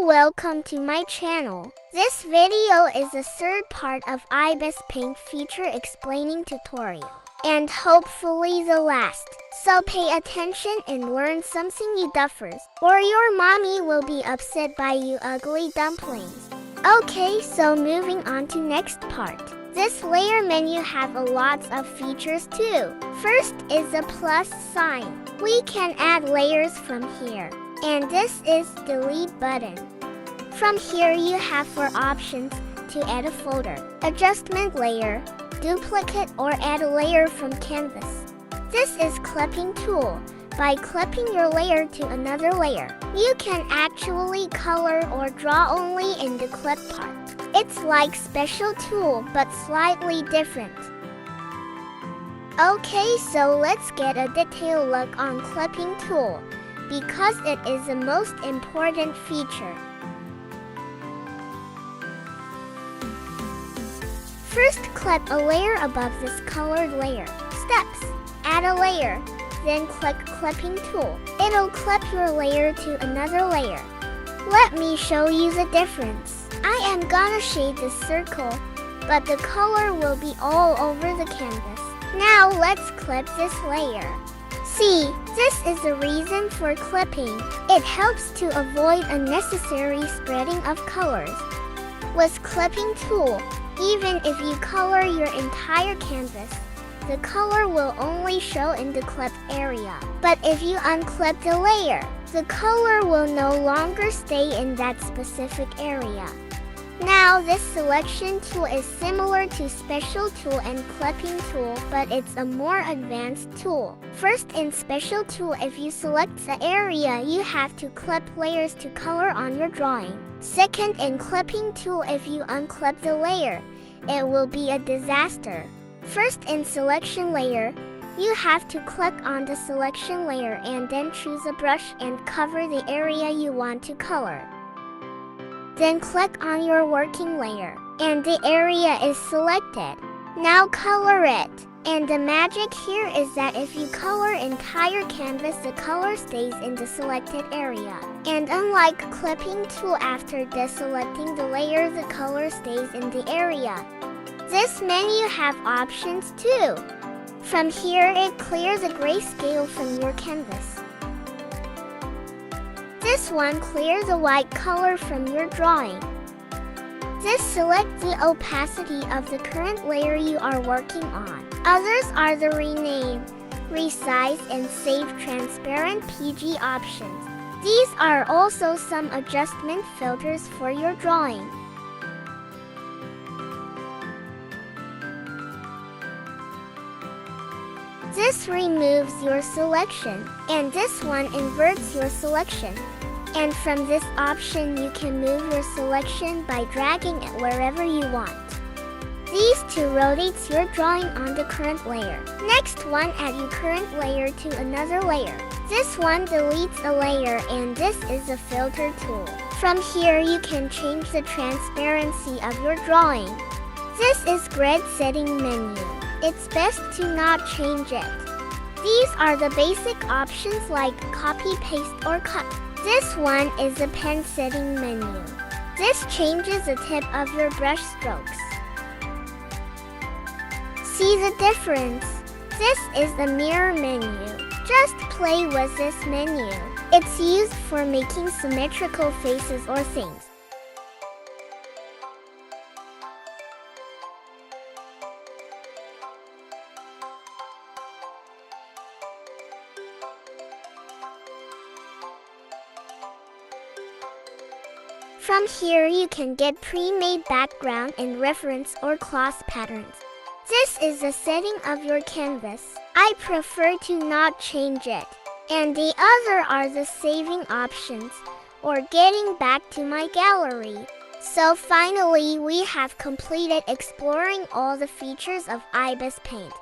welcome to my channel. This video is the third part of Ibis Paint feature explaining tutorial, and hopefully the last. So pay attention and learn something you duffers, or your mommy will be upset by you ugly dumplings. Okay, so moving on to next part. This layer menu have a lots of features too. First is the plus sign. We can add layers from here. And this is delete button. From here you have 4 options to add a folder, adjustment layer, duplicate or add a layer from canvas. This is clipping tool. By clipping your layer to another layer, you can actually color or draw only in the clip part. It's like special tool but slightly different. Okay, so let's get a detailed look on clipping tool, because it is the most important feature. First, clip a layer above this colored layer. Steps: add a layer, then click clipping tool. It'll clip your layer to another layer. Let me show you the difference. I am gonna shade the circle, but the color will be all over the canvas. Now let's clip this layer. See, this is the reason for clipping. It helps to avoid unnecessary spreading of colors. With clipping tool, even if you color your entire canvas, the color will only show in the clip area. But if you unclip the layer, the color will no longer stay in that specific area. Now this selection tool is similar to special tool and clipping tool, but it's a more advanced tool. First, in special tool, if you select the area, you have to clip layers to color on your drawing. Second, in clipping tool, if you unclip the layer, it will be a disaster. First, in selection layer, you have to click on the selection layer and then choose a brush and cover the area you want to color. Then click on your working layer, and the area is selected. Now color it. And the magic here is that if you color entire canvas, the color stays in the selected area. And unlike clipping tool, after deselecting the layer, the color stays in the area. This menu have options too. From here, it clears the grayscale from your canvas. This one clears the white color from your drawing. This selects the opacity of the current layer you are working on. Others are the rename, resize, and save transparent PG options. These are also some adjustment filters for your drawing. This removes your selection, and this one inverts your selection. And from this option, you can move your selection by dragging it wherever you want. These two rotates your drawing on the current layer. Next one, add your current layer to another layer. This one deletes a layer, and this is a filter tool. From here, you can change the transparency of your drawing. This is grid setting menu. It's best to not change it. These are the basic options like copy, paste, or cut. This one is the pen setting menu. This changes the tip of your brush strokes. See the difference? This is the mirror menu. Just play with this menu. It's used for making symmetrical faces or things. From here, you can get pre-made background and reference or cloth patterns. This is the setting of your canvas. I prefer to not change it. And the other are the saving options, or getting back to my gallery. So finally, we have completed exploring all the features of Ibis Paint.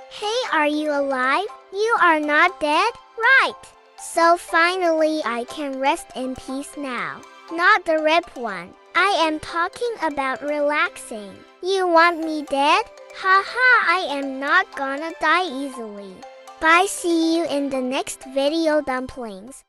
Hey, are you alive? You are not dead? Right! So finally, I can rest in peace now. Not the rip one. I am talking about relaxing. You want me dead? Haha, I am not gonna die easily. Bye, see you in the next video, dumplings.